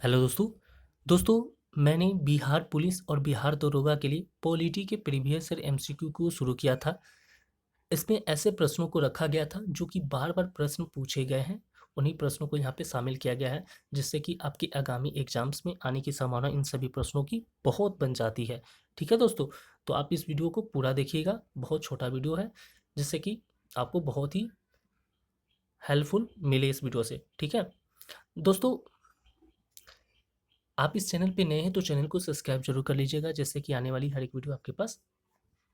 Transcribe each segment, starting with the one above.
Hello दोस्तों मैंने Bihar police और बिहार दरोगा के लिए पॉलिटी के प्रीवियस ईयर एमसीक्यू को शुरू किया था। इसमें ऐसे प्रश्नों को रखा गया था जो कि बार-बार प्रश्न पूछे गए हैं। उन्हीं प्रश्नों को यहाँ पे शामिल किया गया है, जिससे कि आपके आगामी एग्ज़ाम्स में आने की संभावना इन सभी प्रश्नों की बहुत बन जाती है। ठीक है दोस्तों? तो आप इस वीडियो को पूरा देखिएगा, बहुत छोटा वीडियो है, जिससे कि आपको बहुत ही हेल्पफुल मिले इस वीडियो से। ठीक है? दोस्तों, आप इस चैनल पे नए हैं तो चैनल को सब्सक्राइब जरूर कर लीजिएगा, जिससे कि आने वाली हर एक वीडियो आपके पास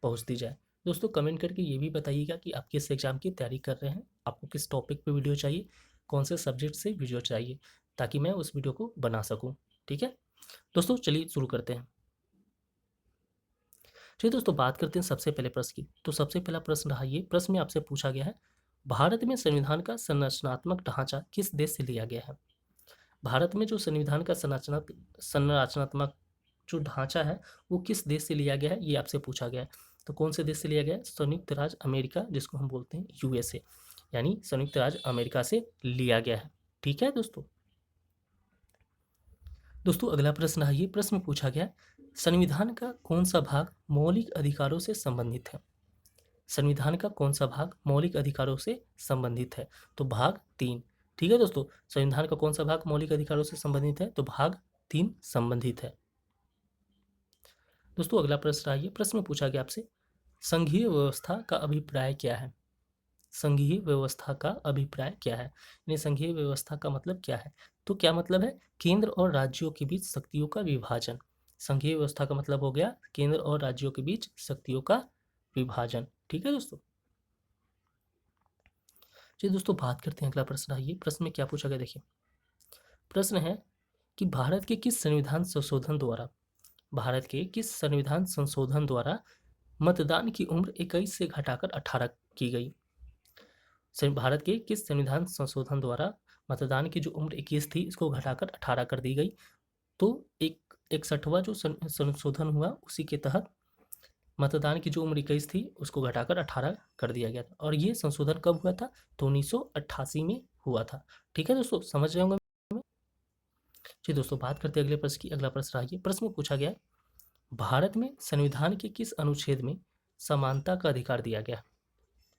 पहुंचती जाए। दोस्तों, कमेंट करके ये भी बताइएगा कि आप किस एग्जाम की तैयारी कर रहे हैं, आपको किस टॉपिक पे वीडियो चाहिए, कौन से सब्जेक्ट से वीडियो चाहिए, ताकि मैं उस वीडियो को बना सकूं। ठीक है दोस्तों, चलिए शुरू करते हैं। चलिए दोस्तों, बात करते हैं सबसे पहले प्रश्न की। तो सबसे पहला प्रश्न रहा, ये प्रश्न में आपसे पूछा गया है, भारत में संविधान का संरचनात्मक ढांचा किस देश से लिया गया है। भारत में जो संविधान का संरचनात्मक जो ढांचा है वो किस देश से लिया गया है, ये आपसे पूछा गया है। तो कौन से देश से लिया गया है? संयुक्त राज्य अमेरिका, जिसको हम बोलते हैं यूएसए, यानी संयुक्त राज्य अमेरिका से लिया गया है। ठीक है दोस्तों। दोस्तों, अगला प्रश्न है, ये प्रश्न में पूछा गया, संविधान का कौन सा भाग मौलिक अधिकारों से संबंधित है। संविधान का कौन सा भाग मौलिक अधिकारों से संबंधित है? तो भाग 3। ठीक है दोस्तों, संविधान का कौन सा भाग मौलिक अधिकारों से संबंधित है? तो भाग 3 संबंधित है। दोस्तों, अगला प्रश्न आइए, प्रश्न में पूछा गया आपसे, संघीय व्यवस्था का अभिप्राय क्या है। संघीय व्यवस्था का अभिप्राय क्या है, यानी संघीय व्यवस्था का मतलब क्या है? तो क्या मतलब है? केंद्र और राज्यों के बीच शक्तियों का विभाजन। संघीय व्यवस्था का मतलब हो गया केंद्र और राज्यों के बीच शक्तियों का विभाजन। ठीक है दोस्तों। चलिए दोस्तों, बात करते हैं, अगला प्रश्न आइए, प्रश्न में क्या पूछा गया, देखिए प्रश्न है कि भारत के किस संविधान संशोधन द्वारा मतदान की उम्र 21 से घटाकर 18 की गई। भारत के किस संविधान संशोधन द्वारा मतदान की जो उम्र 21 थी, इसको घटाकर 18 कर दी गई। तो एक 61वां जो संशोधन हुआ, उसी के तहत मतदान की जो उम्र 21 थी उसको घटाकर 18 कर दिया गया था। और ये संशोधन कब हुआ था? तो 1988 में हुआ था। ठीक है दोस्तों, समझ रहे होंगे। जी दोस्तों, बात करते हैं अगले प्रश्न की। अगला प्रश्न रहा, प्रश्न में पूछा गया, भारत में संविधान के किस अनुच्छेद में समानता का अधिकार दिया गया है।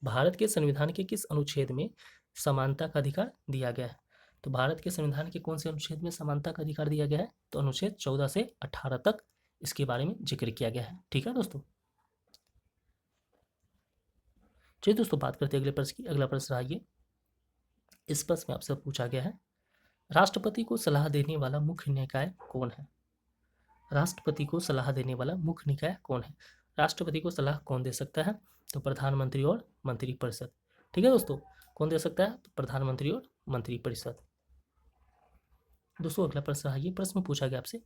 भारत के संविधान के किस अनुच्छेद में समानता का अधिकार दिया गया है? तो भारत के संविधान के कौन से अनुच्छेद में समानता का अधिकार दिया गया है? तो अनुच्छेद 14 से 18 तक इसके बारे में जिक्र किया गया है। ठीक है दोस्तों। चलिए दोस्तों, बात करते हैं अगले प्रश्न की। अगला प्रश्न रहा, इस प्रश्न में आपसे पूछा गया है, राष्ट्रपति को सलाह देने वाला मुख्य निकाय कौन है। राष्ट्रपति को सलाह देने वाला मुख्य निकाय कौन है? राष्ट्रपति को सलाह कौन दे सकता है? तो प्रधानमंत्री और मंत्रिपरिषद। ठीक है दोस्तों, कौन दे सकता है? तो प्रधानमंत्री और मंत्रिपरिषद। दोस्तों, अगला प्रश्न है, ये प्रश्न पूछा गया आपसे,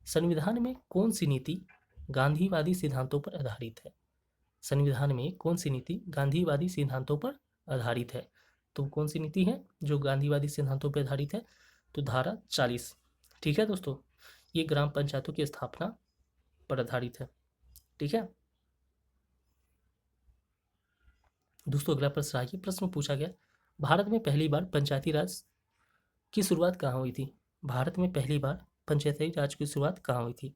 संविधान में कौन सी नीति गांधीवादी सिद्धांतों पर आधारित है। संविधान में कौन सी नीति गांधीवादी सिद्धांतों पर आधारित है? तो कौन सी नीति है जो गांधीवादी सिद्धांतों पर आधारित है? तो धारा 40। ठीक है दोस्तों, ये ग्राम पंचायतों की स्थापना पर आधारित है। ठीक है दोस्तों, अगला प्रश्न आइए, प्रश्न में पूछा गया, भारत में पहली बार पंचायती राज की शुरुआत कहाँ हुई थी। भारत में पहली बार पंचायती राज की शुरुआत कहाँ हुई थी?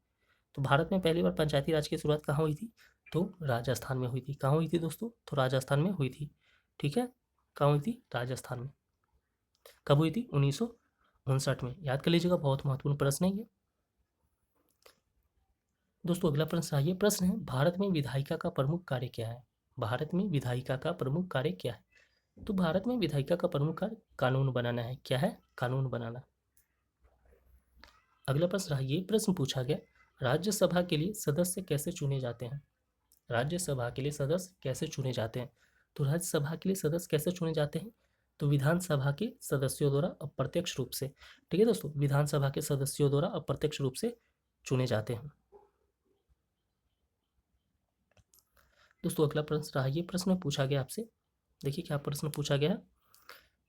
तो भारत में पहली बार पंचायती राज की शुरुआत कहाँ हुई थी? तो राजस्थान में हुई थी। कहाँ हुई थी दोस्तों? तो राजस्थान में हुई थी। ठीक है, कहाँ हुई थी? राजस्थान में। कब हुई थी? 1959 में। याद कर लीजिएगा, बहुत महत्वपूर्ण प्रश्न है ये। दोस्तों, अगला प्रश्न आइए, प्रश्न है, भारत में विधायिका का प्रमुख कार्य क्या है। भारत में विधायिका का प्रमुख कार्य क्या है? तो भारत में विधायिका का प्रमुख कार्य कानून बनाना है। क्या है? कानून बनाना। अगला प्रश्न रहा, ये प्रश्न पूछा गया, राज्यसभा के लिए सदस्य कैसे चुने जाते हैं। राज्यसभा के लिए सदस्य कैसे चुने जाते हैं? तो राज्यसभा के लिए सदस्य कैसे चुने जाते हैं? तो विधानसभा के सदस्यों द्वारा अप्रत्यक्ष रूप से। ठीक है दोस्तों, विधानसभा के सदस्यों द्वारा अप्रत्यक्ष रूप से चुने जाते हैं। दोस्तों, अगला प्रश्न रहा, ये प्रश्न में पूछा गया आपसे, देखिए क्या प्रश्न पूछा गया है।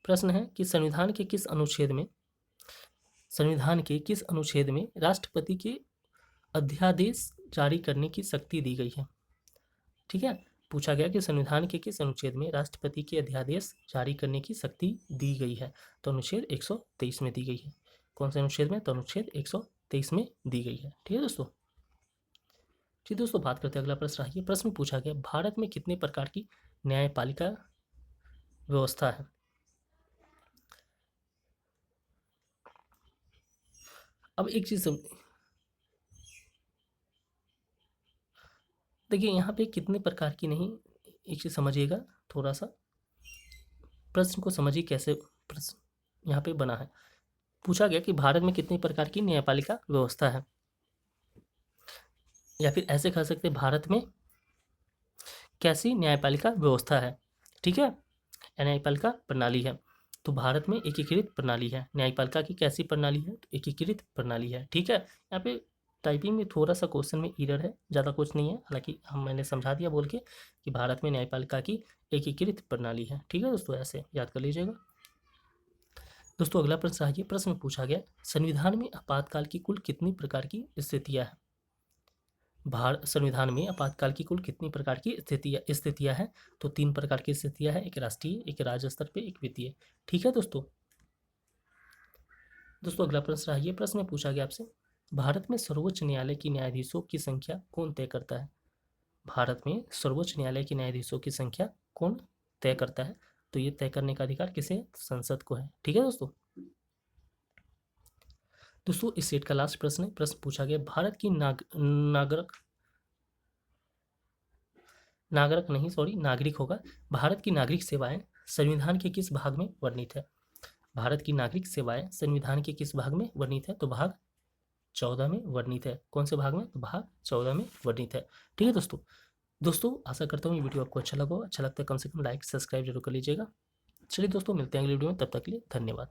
प्रश्न है कि संविधान के किस अनुच्छेद में राष्ट्रपति के अध्यादेश जारी करने की शक्ति दी गई है। ठीक है, पूछा गया कि संविधान के किस अनुच्छेद में राष्ट्रपति के अध्यादेश जारी करने की शक्ति दी गई है। तो अनुच्छेद 123 में दी गई है। कौन से अनुच्छेद में? तो अनुच्छेद 123 में दी गई है। ठीक है दोस्तों। ठीक दोस्तों, बात करते हैं अगला प्रश्न रहा। प्रश्न पूछा गया, भारत में कितने प्रकार की न्यायपालिका व्यवस्था है? अब एक चीज देखिए, यहाँ पे कितने प्रकार की नहीं, एक चीज समझिएगा थोड़ा सा, प्रश्न को समझिए कैसे प्रश्न यहाँ पे बना है। पूछा गया कि भारत में कितनी प्रकार की न्यायपालिका व्यवस्था है, या फिर ऐसे कह सकते हैं भारत में कैसी न्यायपालिका व्यवस्था है। ठीक है, न्यायपालिका प्रणाली है। तो भारत में एकीकृत प्रणाली है। न्यायपालिका की कैसी प्रणाली है? तो एकीकृत प्रणाली है। ठीक है, यहाँ पे टाइपिंग में थोड़ा सा क्वेश्चन में एरर है, ज़्यादा कुछ नहीं है। हालांकि मैंने समझा दिया बोल के कि भारत में न्यायपालिका की एकीकृत प्रणाली है। ठीक है दोस्तों, ऐसे याद कर लीजिएगा। दोस्तों अगला प्रश्न है, प्रश्न में पूछा गया, संविधान में आपातकाल की कुल कितनी प्रकार की स्थितियां हैं? संविधान में आपातकाल की कुल कितनी प्रकार की स्थितियां हैं? तो 3 प्रकार की स्थितियां हैं, एक राष्ट्रीय, एक राज्य स्तर पे, एक वित्तीय। ठीक है दोस्तों। दोस्तों अगला प्रश्न रहा, प्रश्न में पूछा गया आपसे, भारत में सर्वोच्च न्यायालय की न्यायाधीशों की संख्या कौन तय करता है? भारत में सर्वोच्च न्यायालय के न्यायाधीशों की संख्या कौन तय करता है? तो ये तय करने का अधिकार किसे? संसद को है। ठीक है दोस्तों। दोस्तों इस सेट का लास्ट प्रश्न पूछा गया, भारत की नागरिक होगा। भारत की नागरिक सेवाएं संविधान के किस भाग में वर्णित है? भारत की नागरिक सेवाएं संविधान के किस भाग में वर्णित है? तो भाग 14 में वर्णित है। कौन से भाग में? तो भाग 14 में वर्णित है। ठीक है दोस्तों आशा करता हूँ ये वीडियो आपको अच्छा लगा। अच्छा लगता है कम से कम लाइक सब्सक्राइब जरूर कर लीजिएगा। चलिए दोस्तों, मिलते हैं अगली वीडियो में, तब तक के लिए धन्यवाद।